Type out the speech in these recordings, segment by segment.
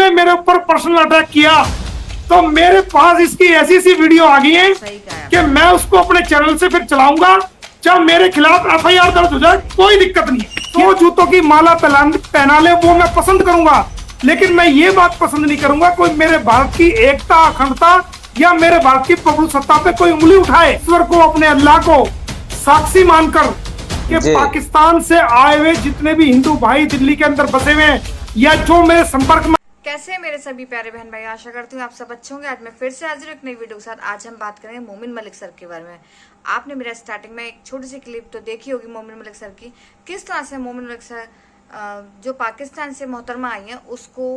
इसने मेरे ऊपर पर्सनल अटैक किया तो मेरे पास इसकी ऐसी सी वीडियो आ गई है कि मैं उसको अपने चैनल से फिर चलाऊंगा। जब मेरे खिलाफ एफआईआर दर्ज हो जाए कोई दिक्कत नहीं, तो जूतों की माला पहना ले वो मैं पसंद करूंगा, लेकिन मैं ये बात पसंद नहीं करूंगा कोई मेरे भारत की एकता अखंडता या मेरे भारत की प्रभु सत्ता पे कोई उंगली उठाए। ईश्वर को अपने अल्लाह को साक्षी मानकर कि पाकिस्तान से आए हुए जितने भी हिंदू भाई दिल्ली के अंदर बसे हुए हैं या जो मेरे संपर्क में। कैसे हैं मेरे सभी प्यारे बहन भाई, आशा करती हूँ आप सब अच्छे होंगे। आज मैं फिर से हाजिर हूँ एक नई वीडियो के साथ। आज हम बात करेंगे मोमिन मलिक सर के बारे में। आपने मेरा स्टार्टिंग में एक छोटी सी क्लिप तो देखी होगी मोमिन मलिक सर की, किस तरह से मोमिन मलिक सर जो पाकिस्तान से मोहतरमा आई हैं उसको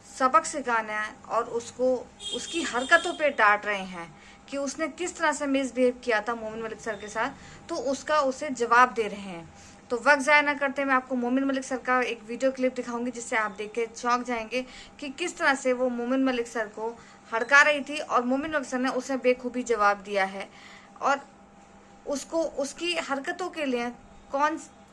सबक सिखाना है और उसको उसकी हरकतों पे डांट रहे हैं कि उसने किस तरह से मिसबिहेव किया था मोमिन मलिक सर के साथ, तो उसका उसे जवाब दे रहे हैं। तो वक्त ज़ाया ना करते मैं आपको मोमिन मलिक सर का एक वीडियो क्लिप दिखाऊंगी जिससे आप देख के चौंक जाएंगे कि किस तरह से वो मोमिन मलिक सर को हड़का रही थी और मोमिन मलिक सर ने उसे बेखूबी जवाब दिया है और उसको उसकी हरकतों के लिए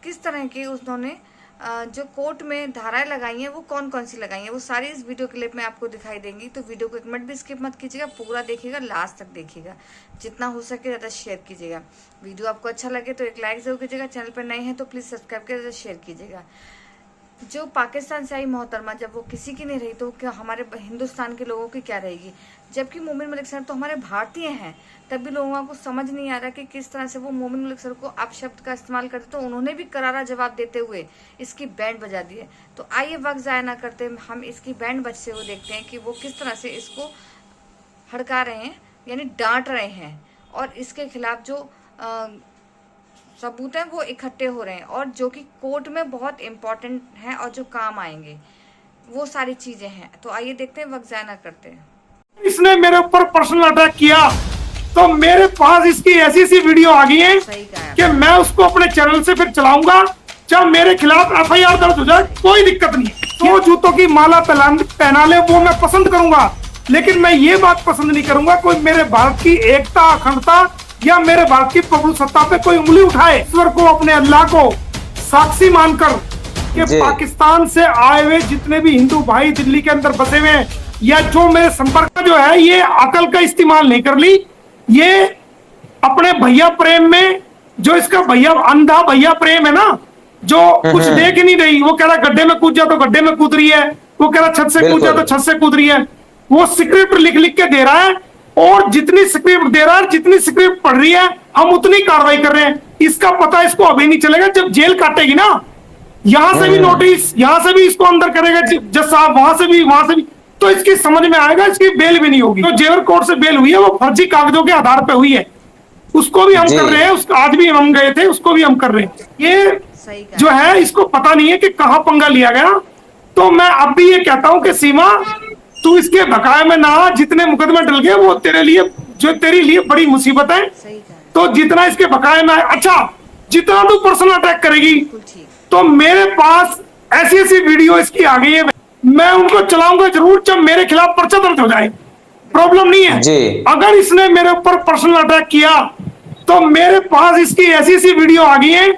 किस तरह की उन्होंने जो कोर्ट में धाराएं लगाई हैं वो कौन कौन सी लगाई हैं, वो सारी इस वीडियो क्लिप में आपको दिखाई देंगी। तो वीडियो को एक मिनट भी स्किप मत कीजिएगा, पूरा देखिएगा, लास्ट तक देखिएगा, जितना हो सके ज़्यादा शेयर कीजिएगा। वीडियो आपको अच्छा लगे तो एक लाइक ज़रूर कीजिएगा, चैनल पर नए हैं तो प्लीज़ सब्सक्राइब कर शेयर कीजिएगा। जो पाकिस्तान से आई मोहतरमा जब वो किसी की नहीं रही तो क्या हमारे हिंदुस्तान के लोगों की क्या रहेगी, जबकि मोमिन मलिक सर तो हमारे भारतीय हैं। तब भी लोगों को समझ नहीं आ रहा कि किस तरह से वो मोमिन मलिक सर को अपशब्द का इस्तेमाल करते, तो उन्होंने भी करारा जवाब देते हुए इसकी बैंड बजा दी है। तो आइए वक्त ज़ाया ना करते हम इसकी बैंड बजते हुए देखते हैं कि वो किस तरह से इसको हड़का रहे हैं, यानी डांट रहे हैं और इसके खिलाफ जो सबूत हैं वो इकट्ठे हो रहे हैं और जो कि कोर्ट में बहुत इम्पोर्टेंट हैं और जो काम आएंगे, वो सारी चीजें हैं। तो आइए देखते हैं, वक्त ज़ाया ना करते हैं। इसने मेरे ऊपर पर्सनल अटैक किया तो मेरे पास इसकी ऐसी सी वीडियो आ गई है कि मैं उसको अपने चैनल से फिर चलाऊंगा। जब मेरे खिलाफ एफआईआर दर्ज हो जाए कोई दिक्कत नहीं, तो जूतों की माला पहना ले वो मैं पसंद करूंगा, लेकिन मैं ये बात पसंद नहीं करूंगा कोई मेरे भारत की एकता अखंडता या मेरे भारत की प्रभु सत्ता पे कोई उंगली उठाए। ईश्वर को अपने अल्लाह को साक्षी मानकर कि पाकिस्तान से आए हुए जितने भी हिंदू भाई दिल्ली के अंदर बसे हुए हैं या जो मेरे संपर्क में जो है, ये अकल का इस्तेमाल नहीं कर ली, ये अपने भैया प्रेम में जो इसका भैया अंधा भैया प्रेम है ना, जो कुछ देख ही नहीं रही, वो कह रहा गड्ढे में कूद जा तो गड्ढे में कूद रही है, वो कह रहा छत से कूद जा तो छत से कूद रही है। वो स्क्रिप्ट लिख लिख के दे रहा है और जितनी स्क्रिप्ट दे रहा है, जितनी स्क्रिप्ट पढ़ रही है, हम उतनी कार्रवाई कर रहे हैं। इसका पता इसको अभी नहीं चलेगा, जब जेल काटेगी ना, यहां से भी नोटिस, यहां से भी इसको अंदर करेगा जज साहब, वहां से भी, तो इसकी समझ में आएगा, इसकी बेल भी नहीं होगी। तो जेवर कोर्ट से बेल हुई है वो फर्जी कागजों के आधार पे हुई है, उसको भी हम कर रहे हैं, उसको आज भी हम गए थे, उसको भी हम कर रहे हैं। ये जो है इसको पता नहीं है कि कहाँ पंगा लिया गया। तो मैं अब भी ये कहता हूं कि सीमा तू इसके बकाये में ना, जितने मुकदमे डल गए वो तेरे लिए, जो तेरे लिए बड़ी मुसीबत है, तो जितना इसके बकाये में, अच्छा जितना तू पर्सनल अटैक करेगी तो मेरे पास ऐसी ऐसी वीडियो इसकी आ गई है, मैं उनको चलाऊंगा जरूर जब मेरे खिलाफ पर्चा दर्ज हो जाए, प्रॉब्लम नहीं है। अगर इसने मेरे ऊपर पर्सनल अटैक किया तो मेरे पास इसकी ऐसी सी वीडियो आ गई है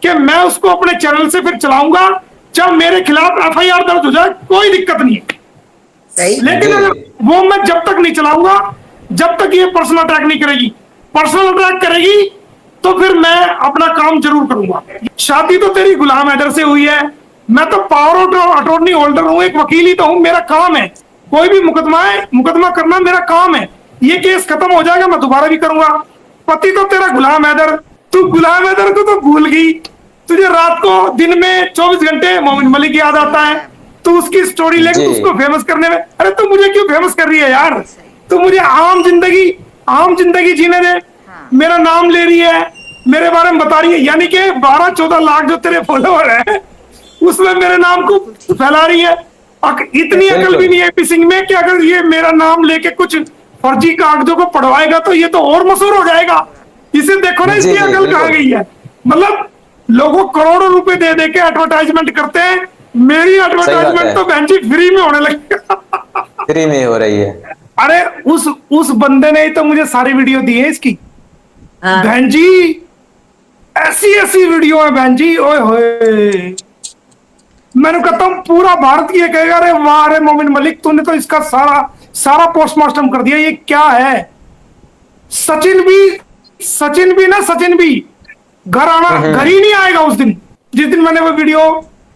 कि मैं उसको अपने चैनल से फिर चलाऊंगा। जब मेरे खिलाफ एफआईआर दर्ज हो जाए कोई दिक्कत नहीं है, लेकिन वो मैं जब तक नहीं चलाऊंगा जब तक ये पर्सनल अटैक नहीं करेगी। पर्सनल अटैक करेगी तो फिर मैं अपना काम जरूर करूंगा। शादी तो तेरी गुलाम हैदर से हुई है, मैं तो पावर ऑफ अटॉर्नी होल्डर हूं, एक वकील ही तो हूं, मेरा काम है कोई भी मुकदमा करना मेरा काम है। ये केस खत्म हो जाएगा मैं दोबारा भी करूंगा। पति तो तेरा गुलाम हैदर, तू गुलाम हैदर को तो भूल गई, तुझे रात को दिन में 24 घंटे मोमिन मलिक याद आता है, तू उसकी स्टोरी लेके उसको फेमस करने में, अरे तू मुझे क्यों फेमस कर रही है यार, तू मुझे आम जिंदगी जीने दे। मेरा नाम ले रही है, मेरे बारे में बता रही है, यानी कि 12-14 लाख जो तेरे फॉलोअर है उसमें मेरे नाम को फैला रही है। इतनी अकल भी नहीं है सिंह में कि अगर ये मेरा नाम लेके कुछ फर्जी कागजों को पढ़वाएगा तो ये तो और मशहूर हो जाएगा। इसे देखो ना इसकी अकल कहाँ गई है। मतलब लोगों करोड़ों रुपए दे दे के एडवर्टाइजमेंट करते हैं, मेरी एडवर्टाइजमेंट तो बहन जी फ्री में होने लगी फ्री में हो रही है। अरे उस बंदे ने तो मुझे सारी वीडियो दी है इसकी, बहन जी ऐसी वीडियो है बहन जी, ओए होए, मैंने कहता हूँ पूरा भारत ये कहेगा अरे वाह अरे मोमिन मलिक तूने तो इसका सारा सारा पोस्टमार्टम कर दिया, ये क्या है। सचिन भी ना, सचिन भी घर आना, घर ही नहीं आएगा उस दिन जिस दिन मैंने वो वीडियो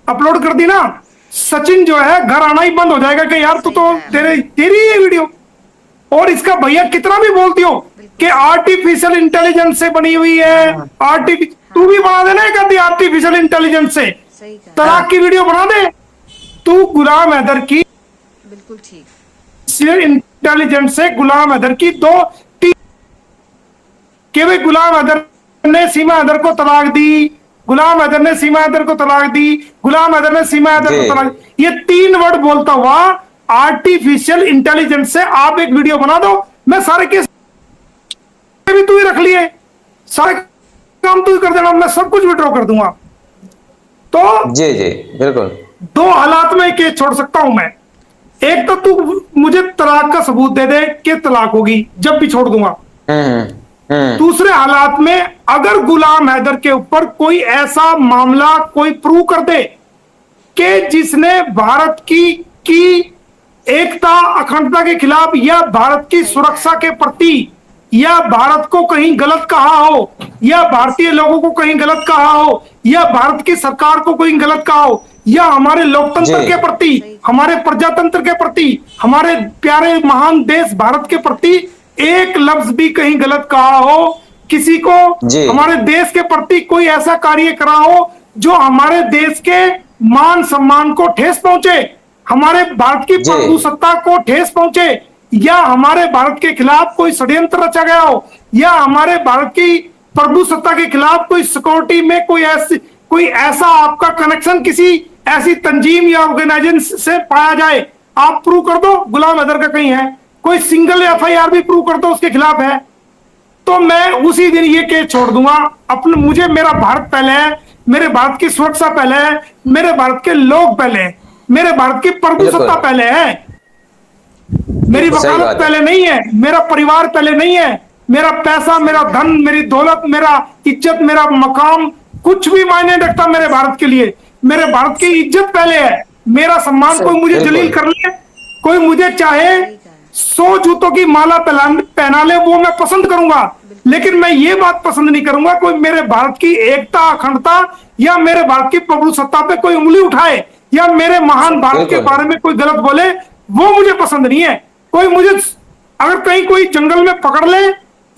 अपलोड कर दी ना। सचिन जो है घर आना ही बंद हो जाएगा कि यार तू तो तेरी ये वीडियो। और इसका भैया कितना भी बोलती हो कि आर्टिफिशियल इंटेलिजेंस से बनी हुई है, तू भी बना देना एक आधी आर्टिफिशियल इंटेलिजेंस से तलाक की वीडियो बना दे। तू गुलाम हैदर की बिल्कुल ठीक इंटेलिजेंस से गुलाम हैदर की 2-3 के भाई गुलाम हैदर ने सीमा हैदर को तलाक दी, गुलाम हैदर ने सीमा हैदर को तलाक दी, गुलाम हैदर ने सीमा हैदर को तलाक, ये 3 वर्ड बोलता हुआ आर्टिफिशियल इंटेलिजेंस से आप एक वीडियो बना दो, मैं सारे केस भी तू ही रख लिए, सारे काम तू ही कर देना, मैं सब कुछ विड्रॉ कर दूंगा। तो जी जी बिल्कुल 2 हालात में केस छोड़ सकता हूं मैं। एक तो तू मुझे तलाक का सबूत दे दे कि तलाक होगी, जब भी छोड़ दूंगा। दूसरे हालात में अगर गुलाम हैदर के ऊपर कोई ऐसा मामला कोई प्रूव कर दे कि जिसने भारत की एकता अखंडता के खिलाफ या भारत की सुरक्षा के प्रति या भारत को कहीं गलत कहा हो या भारतीय लोगों को कहीं गलत कहा हो या भारत की सरकार को कहीं गलत कहा हो या हमारे लोकतंत्र के प्रति, हमारे प्रजातंत्र के प्रति, हमारे प्यारे महान देश भारत के प्रति एक लफ्ज भी कहीं गलत कहा हो, किसी को हमारे देश के प्रति कोई ऐसा कार्य करा हो जो हमारे देश के मान सम्मान को ठेस पहुंचे, हमारे भारत की प्रभुसत्ता को ठेस पहुंचे, या हमारे भारत के खिलाफ कोई षड्यंत्र रचा गया हो, या हमारे भारत की प्रभुसत्ता के खिलाफ कोई सिक्योरिटी में कोई ऐसा आपका कनेक्शन किसी ऐसी तंजीम या ऑर्गेनाइजेशन से पाया जाए, आप प्रूव कर दो गुलाम हैदर का कहीं है, कोई सिंगल एफआईआर भी प्रूव कर दो उसके खिलाफ है, तो मैं उसी दिन ये केस छोड़ दूंगा। अपने मुझे मेरा भारत पहले है, मेरे भारत की सुरक्षा पहले है, मेरे भारत के लोग पहले है, मेरे भारत की प्रभुसत्ता पहले है, मेरी वकालत पहले नहीं है, मेरा परिवार पहले नहीं है, मेरा पैसा, मेरा धन, मेरी दौलत, मेरा इज्जत, मेरा मकाम कुछ भी मायने नहीं रखता मेरे भारत के लिए। मेरे भारत की इज्जत पहले है, मेरा सम्मान। कोई मुझे जलील कर ले, कोई मुझे चाहे 100 जूतों की माला पहना ले, वो मैं पसंद करूंगा, लेकिन मैं ये बात पसंद नहीं करूंगा कोई मेरे भारत की एकता अखंडता या मेरे भारत की प्रभुसत्ता पे कोई उंगली उठाए या मेरे महान भारत के बारे में कोई गलत बोले, वो मुझे पसंद नहीं है। कोई मुझे अगर कहीं कोई जंगल में पकड़ ले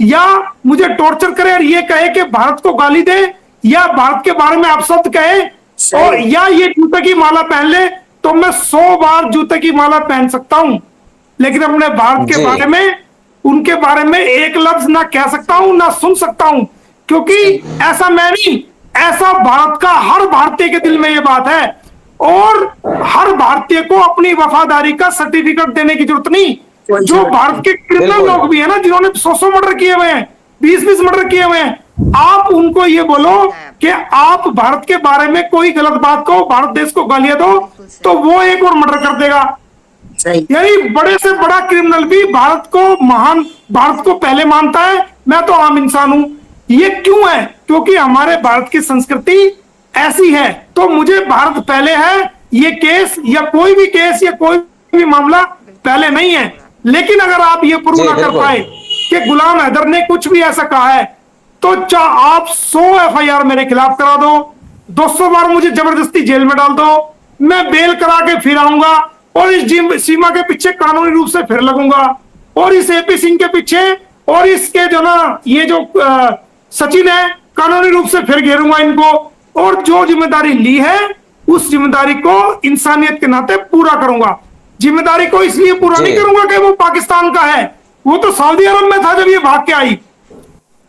या मुझे टॉर्चर करे और ये कहे कि भारत को गाली दे या भारत के बारे में अपशब्द कहे और या ये जूते की माला पहन ले, तो मैं 100 बार जूते की माला पहन सकता हूं, लेकिन अपने भारत के बारे में, उनके बारे में एक लफ्ज ना कह सकता हूं ना सुन सकता हूं, क्योंकि ऐसा मैं नहीं, ऐसा भारत का हर भारतीय के दिल में ये बात है। और हर भारतीय को अपनी वफादारी का सर्टिफिकेट देने की जरूरत नहीं। जो भारत के क्रिमिनल लोग भी है ना, जिन्होंने 100 मर्डर किए हुए हैं, 20 मर्डर किए हुए हैं, आप उनको ये बोलो कि आप भारत के बारे में कोई गलत बात कहो, भारत देश को गालियां दो, तो वो एक और मर्डर कर देगा। यानी बड़े से बड़ा क्रिमिनल भी भारत को महान, भारत को पहले मानता है। मैं तो आम इंसान हूं। ये क्यों है? क्योंकि हमारे भारत की संस्कृति ऐसी है। तो मुझे भारत पहले है, ये केस या कोई भी केस या कोई भी मामला पहले नहीं है। लेकिन अगर आप ये प्रूव ना कर पाए कि गुलाम हैदर ने कुछ भी ऐसा कहा है, तो आप 100 एफआईआर मेरे खिलाफ करा दो, 200 बार मुझे जबरदस्ती जेल में डाल दो, मैं बेल करा के फिर आऊंगा और इस सीमा के पीछे कानूनी रूप से फिर लगूंगा और इस एपी सिंह के पीछे और इसके जो ना ये जो सचिन है, कानूनी रूप से फिर घेरूंगा इनको, और जो जिम्मेदारी ली है उस जिम्मेदारी को इंसानियत के नाते पूरा करूंगा। जिम्मेदारी को इसलिए पूरा नहीं करूंगा कि वो पाकिस्तान का है, वो तो सऊदी अरब में था जब ये भाग के आई।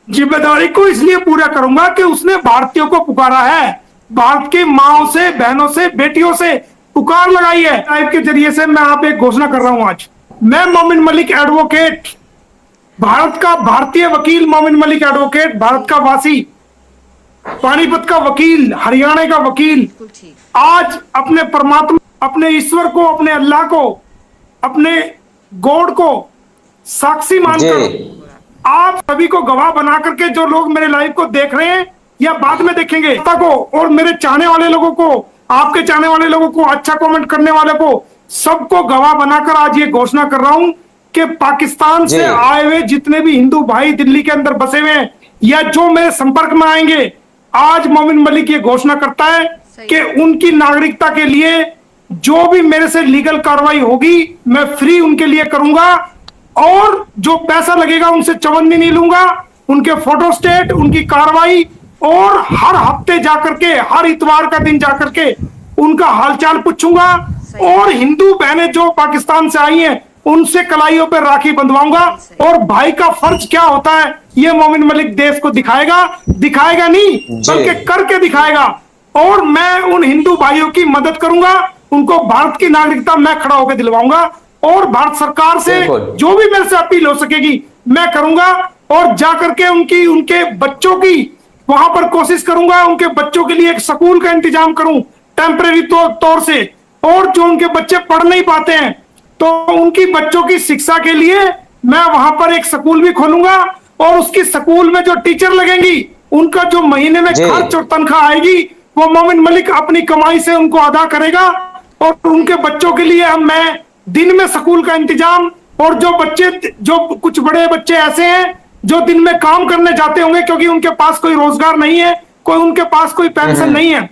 जिम्मेदारी को इसलिए पूरा करूंगा कि उसने भारतीयों को पुकारा है, भारत की माओ से, बहनों से, बेटियों से पुकार लगाई है। लाइव के जरिए से मैं आप एक घोषणा कर रहा हूं आज, मैं मोमिन मलिक एडवोकेट, भारत का भारतीय वकील मोमिन मलिक एडवोकेट, भारत का वासी, पानीपत का वकील, हरियाणा का वकील, आज अपने परमात्मा, अपने ईश्वर को, अपने अल्लाह को, अपने गॉड को साक्षी मानकर आप सभी को गवाह बना करके, जो लोग मेरे लाइव को देख रहे हैं या बाद में देखेंगे को, और मेरे चाहने वाले लोगों को आपके चाहने वाले लोगों को, अच्छा कमेंट करने वाले को, सबको गवाह बनाकर आज ये घोषणा कर रहा हूं कि पाकिस्तान से आए हुए जितने भी हिंदू भाई दिल्ली के अंदर बसे हुए हैं या जो मेरे संपर्क में आएंगे, आज मोमिन मलिक ये घोषणा करता है कि उनकी नागरिकता के लिए जो भी मेरे से लीगल कार्रवाई होगी मैं फ्री उनके लिए करूंगा, और जो पैसा लगेगा उनसे चवन्नी नहीं लूंगा, उनके फोटो स्टेट, उनकी कार्रवाई, और हर हफ्ते जाकर के, हर इतवार का दिन जाकर के उनका हालचाल पूछूंगा, और हिंदू बहनें जो पाकिस्तान से आई हैं उनसे कलाइयों पर राखी बंधवाऊंगा। और भाई का फर्ज क्या होता है ये मोमिन मलिक देश को दिखाएगा नहीं बल्कि करके दिखाएगा। और मैं उन हिंदू भाइयों की मदद करूंगा, उनको भारत की नागरिकता मैं खड़ा होकर दिलवाऊंगा, और भारत सरकार से जो भी मेरे से अपील हो सकेगी मैं करूंगा, और जाकर के उनके बच्चों की वहां पर कोशिश करूंगा, उनके बच्चों के लिए एक स्कूल का इंतजाम करूं टेम्परेरी तौर से, और जो उनके बच्चे पढ़ नहीं पाते हैं तो उनकी बच्चों की शिक्षा के लिए मैं वहां पर एक स्कूल भी खोलूंगा, और उसकी स्कूल में जो टीचर लगेंगी उनका जो महीने में खर्च और तनख्वाह आएगी वो मोमिन मलिक अपनी कमाई से उनको अदा करेगा, और उनके बच्चों के लिए मैं दिन में स्कूल का इंतजाम, और जो कुछ बड़े बच्चे ऐसे हैं जो दिन में काम करने जाते होंगे क्योंकि उनके पास कोई रोजगार नहीं है, उनके पास कोई पेंशन नहीं है,